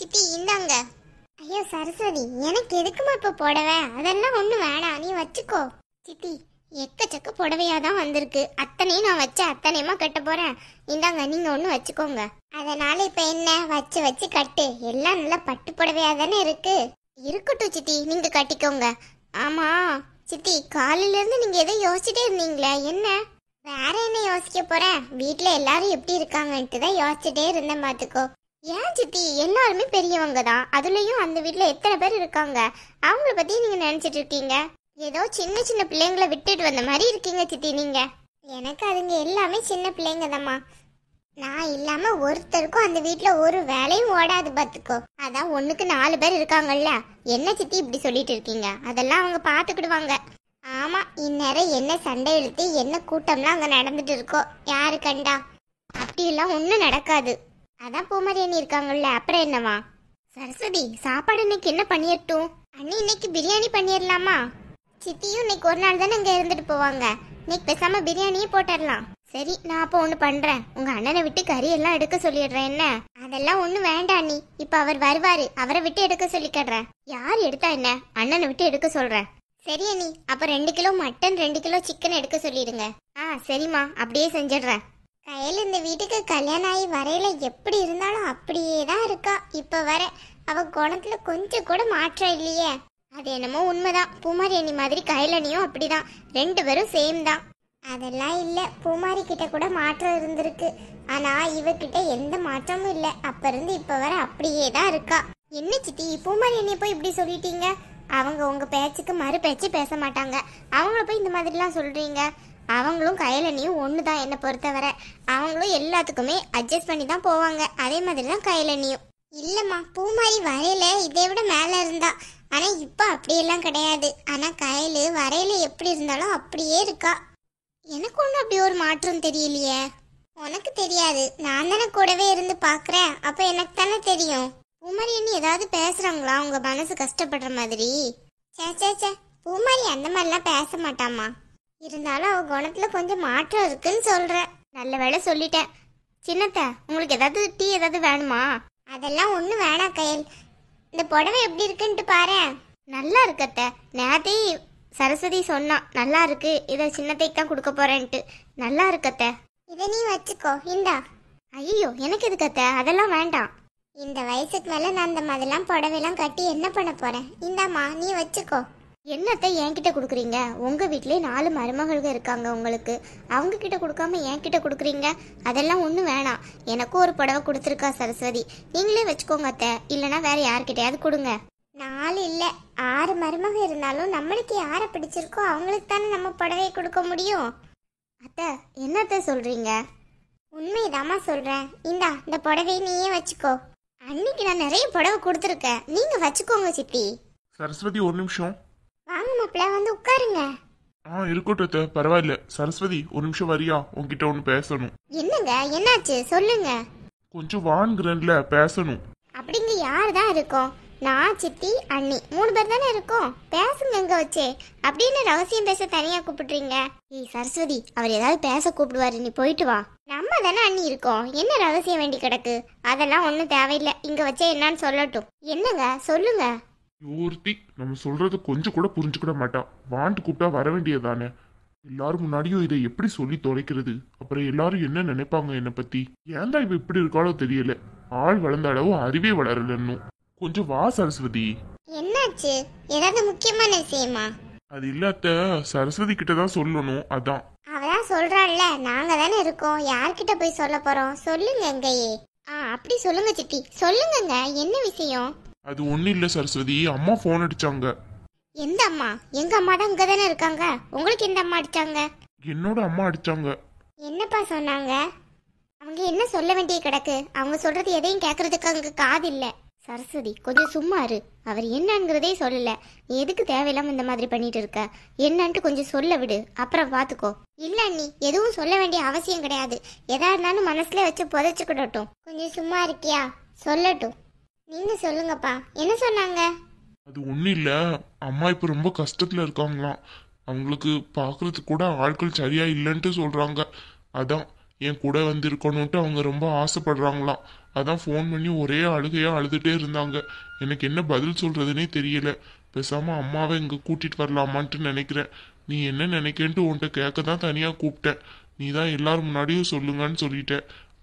சித்தி இந்தாங்க. ஐயோ சரஸ்வதி, எனக்கு எதுக்குமா இப்ப புடவை? அதெல்லாம் ஒண்ணும் வேணாம், நீ வச்சுக்கோ. சித்தி எக்கச்சக்க புடவையாதான் வந்திருக்கு, அத்தனையும் நான் வச்சு அத்தனையுமா கட்ட போறேன். இந்தாங்க, நீங்க ஒண்ணு வச்சுக்கோங்க. அதனால இப்ப என்ன, வச்சு வச்சு கட்டு. எல்லாம் நல்லா பட்டு புடவையா தானே இருக்கு. இருக்கட்டும் சித்தி, நீங்க கட்டிக்கோங்க. ஆமா சித்தி, காலையில இருந்து நீங்க எதை யோசிச்சுட்டே இருந்தீங்களே, என்ன? வேற என்ன யோசிக்க போறேன், வீட்டுல எல்லாரும் எப்படி இருக்காங்கன்ட்டு தான் யோசிச்சுட்டே இருந்தேன் பாத்துக்கோ. ஏன் சித்தி, எல்லாருமே பெரியவங்க தான், அதுலயும் அந்த வீட்டுல எத்தனை பேர் இருக்காங்க, அவங்கள பத்தி நீங்க நினைச்சிட்டு இருக்கீங்க? ஏதோ சின்ன சின்ன பிள்ளைங்களை விட்டுட்டு வந்த மாதிரி இருக்கீங்க சித்தி நீங்க. எனக்கு அதுங்க எல்லாமே சின்ன பிள்ளைங்க தாம்மா. நான் இல்லாம ஒருத்தருக்கும் அந்த வீட்டுல ஒரு வேலையும் ஓடாது பாத்துக்கோ. அதான் ஒண்ணுக்கு 4 பேர் இருக்காங்கல்ல. என்ன சித்தி இப்படி சொல்லிட்டு இருக்கீங்க? அதெல்லாம் அவங்க பாத்துக்கிடுவாங்க. ஆமா, இந்நேரம் என்ன சண்டை இழுத்து என்ன கூட்டம்லாம் அங்க நடந்துட்டு இருக்கோ, யாரு கண்டா? அப்படியெல்லாம் ஒண்ணும் நடக்காது. அதான் பூமாரி அண்ணி இருக்காங்கல்ல, அப்புறம் என்னவா? சரஸ்வதி, சாப்பாடு இன்னைக்கு என்ன பண்ணிடட்டும்? அண்ணி இன்னைக்கு பிரியாணி பண்ணிடலாமா? சித்தியும் இன்னைக்கு ஒரு நாள் தானே இங்க இருந்துட்டு போவாங்க, இன்னைக்கு பேசாம பிரியாணியே போட்டுடலாம். சரி, நான் அப்போ ஒண்ணு பண்றேன், உங்க அண்ணனை விட்டு கறி எல்லாம் எடுக்க சொல்லிடுறேன். என்ன? அதெல்லாம் ஒண்ணு வேண்டாம் நீ, இப்ப அவர் வருவாரு, அவரை விட்டு எடுக்க சொல்லிக்கிறேன். யார் எடுத்தா என்ன, அண்ணனை விட்டு எடுக்க சொல்றேன். சரி அண்ணி, அப்ப 2 கிலோ மட்டன் 2 கிலோ சிக்கன் எடுக்க சொல்லிடுங்க. சரிம்மா, அப்படியே செஞ்சிடுறேன். கையில் இந்த வீட்டுக்கு கல்யாணம் ஆகி வரையில எப்படி இருந்தாலும் அப்படியே தான் இருக்கா. இப்ப வர அவ குணத்துல கொஞ்சம் கூட மாற்றம் இல்லையே. அது என்னமோ உண்மைதான், பூமாரி அண்ணி மாதிரி கையிலனியும் அப்படிதான், 2 பேரும் சேம் தான். அதெல்லாம் இல்ல, பூமாரி கிட்ட கூட மாற்றம் இருந்திருக்கு, ஆனா இவகிட்ட எந்த மாற்றமும் இல்ல. அப்ப இருந்து இப்ப வர அப்படியே தான் இருக்கா. என்ன சித்தி, பூமாரி அண்ணிய போய் இப்படி சொல்லிட்டீங்க? அவங்க உங்க பேச்சுக்கு மறு பேச்சு பேச மாட்டாங்க, அவங்கள போய் இந்த மாதிரிலாம் சொல்றீங்க? அவங்களும் கையிலனியும் ஒண்ணுதான் என்னை பொறுத்தவரை. அவங்களும் எல்லாத்துக்குமே அட்ஜஸ்ட் பண்ணி தான் போவாங்க, அதே மாதிரி தான் கையிலனியும். இல்லம்மா, பூமாரி வரையில இதை விட மேல இருந்தா, ஆனா இப்ப அப்படியெல்லாம் கிடையாது. ஆனா கையில வரையில எப்படி இருந்தாலும் அப்படியே இருக்கா. எனக்கு ஒன்றும் அப்படி ஒரு மாற்றம் தெரியலையே. உனக்கு தெரியாது, நான் தானே கூடவே இருந்து பாக்குறேன், அப்ப எனக்கு தானே தெரியும். பூமாரி அண்ணி ஏதாவது பேசுறாங்களா உங்க மனசு கஷ்டப்படுற மாதிரி? சே, பூமாரி அந்த மாதிரிலாம் பேச மாட்டாமா. இருந்தாலும் அவ குணத்துல கொஞ்சம் மாற்றம் இருக்குன்னு சொல்றேன். நல்ல வேலை சொல்லிட்டேன். சின்னத்த, உங்களுக்கு ஏதாவது டீ ஏதாவது வேணுமா? அதெல்லாம் ஒன்றும் வேணாம் கையல், இந்த புடவை எப்படி இருக்குன்ட்டு பாரு. நல்லா இருக்கத்த, நேத்தே சரஸ்வதி சொன்னா நல்லா இருக்கு, இதை சின்னத்தைக்கு தான் கொடுக்க போறேன்ட்டு. நல்லா இருக்கத்த, இதை நீ வச்சுக்கோ. இந்தா. ஐயோ, எனக்கு எதுக்கத்த, அதெல்லாம் வேண்டாம். இந்த வயசுக்கு மேல நான் அந்த மாதிரிலாம் புடவைலாம் கட்டி என்ன பண்ண போறேன்? இந்தாம்மா, நீ வச்சுக்கோ. என்னத்த என்கிட்ட கொடுக்குறீங்க? உங்க வீட்லயே 4 மருமகளுங்க இருக்காங்க உங்களுக்கு, அவங்க கிட்ட கொடுக்காம என்கிட்ட கொடுக்குறீங்க? அதெல்லாம் ஒன்றும் வேணாம், எனக்கும் ஒரு புடவை கொடுத்துருக்கா சரஸ்வதி, நீங்களே வச்சுக்கோங்க அத்தை, இல்லைன்னா வேற யார்கிட்டயாவது கொடுங்க. 4 இல்ல 6 மருமக இருந்தாலும் நம்மளுக்கு யாரை பிடிச்சிருக்கோ அவங்களுக்கு தானே நம்ம புடவையை கொடுக்க முடியும். அத்தை, என்னத்த சொல்றீங்க? உண்மைதாம்மா சொல்றேன். இந்தா, இந்த புடவையை நீயே வச்சுக்கோ. அன்னைக்கு நான் நிறைய புடவை கொடுத்துருக்கேன், நீங்க வச்சுக்கோங்க சித்தி. சரஸ்வதி, ஒரு நிமிஷம் வாங்க மாப்பிள்ள, வந்து உட்காருங்க. இருக்கட்டும், பரவாயில்ல. சரஸ்வதி, ஒரு நிமிஷம் வரியா? உன்கிட்ட ஒண்ணு பேசணும். என்னங்க, என்னாச்சு சொல்லுங்க. கொஞ்சம் வாங்குறேன்ல, பேசணும். அப்படிங்க யார் தான் இருக்கோம்? நான், சித்தி, அண்ணி 3 பேர் தானே இருக்கோம், பேசுங்க எங்க வச்சே. அப்படின்னு ரகசியம் பேச தனியா கூப்பிடுறீங்க? ஏய் சரஸ்வதி, அவர் ஏதாவது பேச கூப்பிடுவாரு, நீ போயிட்டு வா. நம்ம தானே அண்ணி இருக்கோம், என்ன ரகசியம் வேண்டி கிடக்கு? அதெல்லாம் ஒன்றும் தேவையில்லை, இங்க வச்சே என்னன்னு சொல்லட்டும். என்னங்க சொல்லுங்க. ஒருத்தி நம்ம சொல்றது கொஞ்சம் கூட புரிஞ்சுக்கிட மாட்டா. வாண்டு கூப்பிட்டா வர வேண்டியதானே. எல்லாரும் முன்னாடியும் இதை எப்படி சொல்லி தொலைக்கிறது? அப்புறம் எல்லாரும் என்ன நினைப்பாங்க என்னை பத்தி? ஏன்டா இவ இப்படி இருக்காளோ தெரியல. ஆள் வளர்ந்த அளவு அறிவே வளரல இன்னும். கொஞ்சம் வா சரஸ்வதி. என்னாச்சு, ஏதாவது முக்கியமான விஷயமா? அது இல்லாத சரஸ்வதி கிட்ட தான் சொல்லணும், அதான். அவதான் சொல்றாள்ல, நாங்க தானே இருக்கோம், யார்கிட்ட போய் சொல்ல போறோம்? சொல்லுங்க எங்கையே. அப்படி சொல்லுங்க சித்தி, சொல்லுங்கங்க, என்ன விஷயம்? அது ஒன்னும் இல்ல சரஸ்வதி, அம்மா போன் அடிச்சாங்க. எந்த அம்மா? எங்க அம்மா தான் இங்க தானே இருக்காங்க, உங்களுக்கு எந்த அம்மா அடிச்சாங்க? என்னோட அம்மா அடிச்சாங்க. என்னப்பா சொன்னாங்க? அவங்க என்ன சொல்ல வேண்டிய கிடக்கு, அவங்க சொல்றது எதையும் கேக்குறதுக்கு அங்க காது இல்ல. சரஸ்வதி, கொஞ்சம் சும்மா இரு, அவர் என்னங்கிறதே சொல்லல, நீ எதுக்கு தேவையில்லாம இந்த மாதிரி பண்ணிட்டு இருக்க? என்னன்ட்டு கொஞ்சம் சொல்ல விடு, அப்புறம் பாத்துக்கோ. இல்ல அண்ணி, எதுவும் சொல்ல வேண்டிய அவசியம் கிடையாது, எதா இருந்தாலும் மனசுல வச்சு புதைச்சுக்கிடட்டும். கொஞ்சம் சும்மா இருக்கியா? சொல்லட்டும். நீங்க சொல்லுங்கப்பா, என்ன சொன்னாங்க? அது ஒன்றும் இல்லை, அம்மா இப்போ ரொம்ப கஷ்டத்தில் இருக்காங்களாம். அவங்களுக்கு பார்க்கறதுக்கு கூட ஆட்கள் சரியா இல்லைன்ட்டு சொல்கிறாங்க. அதான் என் கூட வந்து இருக்கணும்ட்டு அவங்க ரொம்ப ஆசைப்படுறாங்களாம். அதான் ஃபோன் பண்ணி ஒரே அழுகையா அழுதுட்டே இருந்தாங்க. எனக்கு என்ன பதில் சொல்றதுனே தெரியல. பேசாம அம்மாவை இங்க கூட்டிட்டு வரலாமான்ட்டு நினைக்கிறேன். நீ என்ன நினைக்கன்ட்டு உன்கிட்ட கேட்க தான் தனியா கூப்பிட்டேன். நீ தான் எல்லாரும் முன்னாடியும் சொல்லுங்கன்னு சொல்லிட்ட.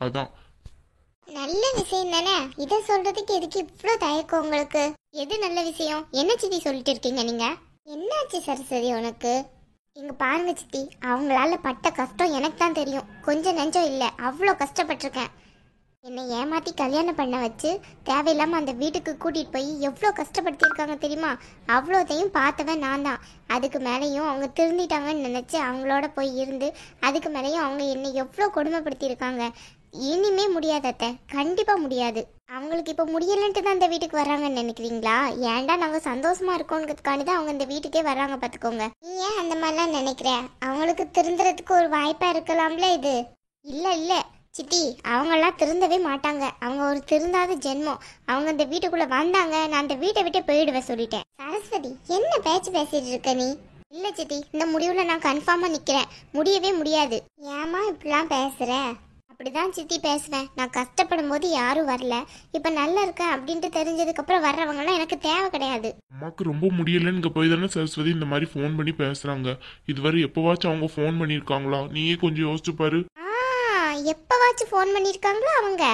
அதான். நல்ல விஷயம் தானே. இதை சொல்றதுக்கு எதுக்கு இவ்வளோ தயக்கம் உங்களுக்கு? எது நல்ல விஷயம்? என்ன சித்தி சொல்லிட்டு இருக்கீங்க நீங்க? என்னாச்சு சரஸ்வதி உனக்கு? இங்க பாருங்க சித்தி, அவங்களால பட்ட கஷ்டம் எனக்கு தான் தெரியும். கொஞ்சம் நெஞ்சம் இல்லை, அவ்வளோ கஷ்டப்பட்டிருக்கேன். என்னை ஏமாத்தி கல்யாணம் பண்ண வச்சு தேவையில்லாம அந்த வீட்டுக்கு கூட்டிட்டு போய் எவ்வளோ கஷ்டப்படுத்தியிருக்காங்க தெரியுமா? அவ்வளோதையும் பார்த்தவன் நான் தான். அதுக்கு மேலேயும் அவங்க திருந்திட்டாங்கன்னு நினச்சி அவங்களோட போய் இருந்து அதுக்கு மேலேயும் அவங்க என்னை எவ்வளோ கொடுமைப்படுத்தியிருக்காங்க. இனிமே முடியாது அத்தை, கண்டிப்பாக முடியாது. அவங்களுக்கு இப்போ முடியலன்ட்டு தான் இந்த வீட்டுக்கு வர்றாங்கன்னு நினைக்கிறீங்களா? ஏன்டா நாங்கள் சந்தோஷமா இருக்கோங்கிறதுக்காண்டி தான் அவங்க இந்த வீட்டுக்கே வர்றாங்க பார்த்துக்கோங்க. நீ ஏன் அந்த மாதிரிலாம் நினைக்கிற? அவங்களுக்கு திருந்துறதுக்கு ஒரு வாய்ப்பாக இருக்கலாம்ல இது. இல்லை இல்லை சித்தி, அவங்கெல்லாம் திருந்தவே மாட்டாங்க. அவங்க ஒரு திருந்தாத ஜென்மம். அவங்க இந்த வீட்டுக்குள்ளே வந்தாங்க, நான் அந்த வீட்டை விட்டே போயிடுவேன் சொல்லிட்டேன். சரஸ்வதி, என்ன பேச்சு பேசிட்டு இருக்க நீ? இல்லை சித்தி, இந்த முடிவில் நான் கன்ஃபார்மாக நிற்கிறேன். முடியவே முடியாது. ஏமா இப்படிலாம் பேசுகிற? அப்படிதான் சித்தி பேசுவேன். நான் கஷ்டப்படும் போது யாரும் வரல, இப்ப நல்லா இருக்கேன் அப்படின்ட்டு தெரிஞ்சதுக்கு அப்புறம் வர்றவங்கலாம் எனக்கு தேவை கிடையாது. அம்மாக்கு ரொம்ப முடியலன்னு போய் தானே சரஸ்வதி இந்த மாதிரி ஃபோன் பண்ணி பேசுறாங்க. இதுவரை எப்பவாச்சும் அவங்க ஃபோன் பண்ணியிருக்காங்களா? நீயே கொஞ்சம் யோசிச்சு பாரு. எப்பவாச்சும் ஃபோன் பண்ணியிருக்காங்களா அவங்க?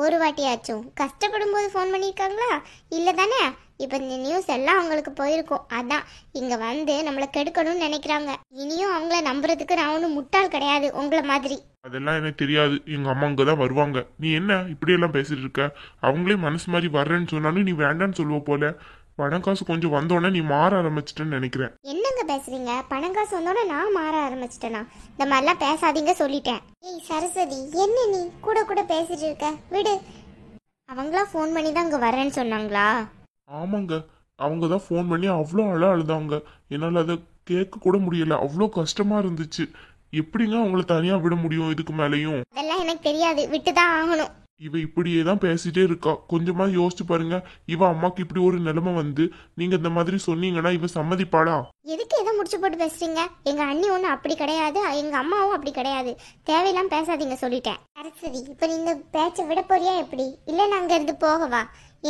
ஒரு வாட்டியாச்சும் கஷ்டப்படும் போது ஃபோன் பண்ணியிருக்காங்களா? இல்லை தானே. இப்போ இந்த நியூஸ் எல்லாம் அவங்களுக்கு போயிருக்கும். அதான் இங்கே வந்து நம்மளை கெடுக்கணும்னு நினைக்கிறாங்க. இனியும் அவங்கள நம்புறதுக்கு நான் ஒன்றும் முட்டாள் கிடையாது உங்களை மாதிரி. அதெல்லாம் எனக்கு தெரியாது. எங்க அம்மா அங்கே தான் வருவாங்க. நீ என்ன இப்படியெல்லாம் பேசிட்டு இருக்க? அவங்களே மனசு மாதிரி வர்றேன்னு சொன்னாலும் நீ வேண்டான்னு சொல்லுவ போல. பணம் காசு கொஞ்சம் வந்தோடனே நீ மாற ஆரம்பிச்சிட்டேன்னு நினைக்கிறேன். என்னங்க பேசுறீங்க? பணம் காசு வந்தோடனே நான் மாற ஆரம்பிச்சிட்டேனா? இந்த மாதிரிலாம் பேசாதீங்க சொல்லிட்டேன். ஏய் சரஸ்வதி, என்ன நீ கூட கூட பேசிட்டு இருக்க? விடு. அவங்களா ஃபோன் பண்ணி தான் இங்கே வரேன்னு சொன்னாங்களா? ஆமாங்க, அவங்க தான் ஃபோன் பண்ணி அவ்வளோ அழுதாங்க. என்னால் அதை கேட்க கூட முடியல. அவ்வளோ கஷ்டமா இருந்துச்சு. எப்படிங்க அவங்கள தனியா விட முடியும் இதுக்கு மேலேயும்? அதெல்லாம் எனக்கு தெரியாது, விட்டுதான் ஆகணும். இவ இப்படியே தான் பேசிட்டே இருக்கா. கொஞ்சமா யோசிச்சு பாருங்க. இவ அம்மாக்கு இப்படி ஒரு நிலைமை வந்து நீங்க இந்த மாதிரி சொன்னீங்கன்னா இவ சம்மதிப்பாளா? எதுக்கு எதை முடிச்சு போட்டு பேசுறீங்க? எங்க அண்ணி ஒன்றும் அப்படி கிடையாது, எங்க அம்மாவும் அப்படி கிடையாது. தேவையெல்லாம் பேசாதீங்க சொல்லிட்டேன். சரஸ்வதி, இப்ப நீங்க பேச்ச விட போறியா எப்படி? இல்ல நான் அங்க இருந்து போகவா?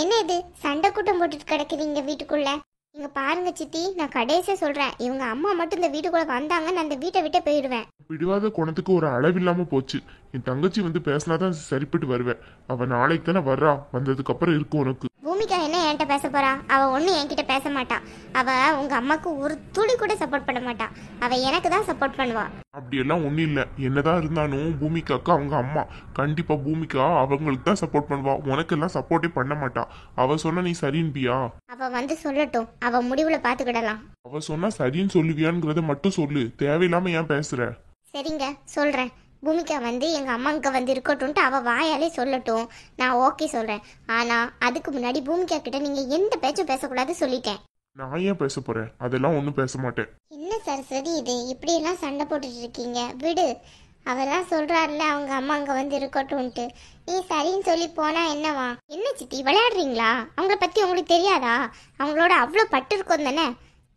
என்ன இது சண்டை கூட்டம் போட்டுட்டு கிடக்குறீங்க வீட்டுக்குள்ள? இங்க பாருங்க சித்தி, நான் கடைசியா சொல்றேன், இவங்க அம்மா மட்டும் இந்த வீட்டுக்குள்ள வந்தாங்க, நான் இந்த வீட்டை விட்டே போயிடுவேன். பிடிவாத குணத்துக்கு ஒரு அளவில்லாம போச்சு. என் தங்கச்சி வந்து பேசினாதான் சரிப்பட்டு வருவேன். அவ நாளைக்கு தானே வர்றா. வந்ததுக்கு அப்புறம் இருக்கும் உனக்கு. பூமிகா என்ன என்கிட்ட பேச போறா? அவ ஒன்னும் என்கிட்ட பேச மாட்டா. அவ உங்க அம்மாக்கு ஒரு துளி கூட சப்போர்ட் பண்ண மாட்டா. அவ எனக்கு தான் சப்போர்ட் பண்ணுவா. அப்படியெல்லாம் ஒன்றும் இல்லை. என்னதான் இருந்தாலும் பூமிக்காக்கு அவங்க அம்மா. கண்டிப்பா பூமிக்கா அவங்களுக்கு தான் சப்போர்ட் பண்ணுவா. உனக்கெல்லாம் சப்போர்ட்டே பண்ண மாட்டா. அவ சொன்னா நீ சரின்பியா? அவ வந்து சொல்லட்டும், அவ முடிவுல பாத்துக்கிடலாம். அவ சொன்னா சரின்னு சொல்லுவியாங்கிறத மட்டும் சொல்லு. தேவையில்லாம ஏன் பேசுற? சரிங்க, சொல்றேன். பூமிகா வந்து எங்க அம்மா இங்க வந்து இருக்கட்டும்ட்டு அவ வாயாலே சொல்லட்டும், நான் ஓகே சொல்றேன். ஆனா அதுக்கு முன்னாடி பூமிகா கிட்ட நீங்க எந்த பேச்சும் பேசக்கூடாது சொல்லிட்டேன். நான் ஏன் பேச போறேன்? அதெல்லாம் ஒன்றும் பேச மாட்டேன். என்ன சரஸ்வதி இது இப்படி எல்லாம் சண்டை போட்டுட்டு இருக்கீங்க? விடு. அவெல்லாம் சொல்றாருல அவங்க அம்மா அங்க வந்து இருக்கட்டும்ட்டு, நீ சரின்னு சொல்லி போனா என்னவா? என்ன சித்தி விளையாடுறீங்களா? அவங்கள பத்தி உங்களுக்கு தெரியாதா? அவங்களோட அவ்வளோ பட்டு இருக்கும் தானே.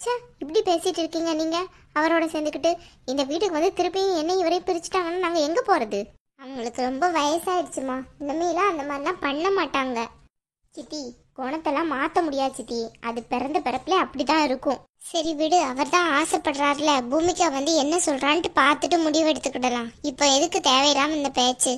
சே, இப்படி பேசிட்டு இருக்கீங்க நீங்க அவரோட சேர்ந்துக்கிட்டு. இந்த வீட்டுக்கு வந்து திருப்பியும் என்ன இவரே பிரிச்சுட்டாங்கன்னா நாங்கள் எங்கே போகிறது? அவங்களுக்கு ரொம்ப வயசாயிடுச்சுமா. இனிமேலாம் அந்த மாதிரிலாம் பண்ண மாட்டாங்க. சித்தி, குணத்தெல்லாம் மாற்ற முடியாது சித்தி. அது பிறந்த பிறப்புல அப்படிதான் இருக்கும். சரி விடு, அவர் தான் ஆசைப்படுறாருல. பூமிகா வந்து என்ன சொல்றான்ட்டு பார்த்துட்டு முடிவு எடுத்துக்கிடலாம். இப்போ எதுக்கு தேவையில்லாம இந்த பேச்சு?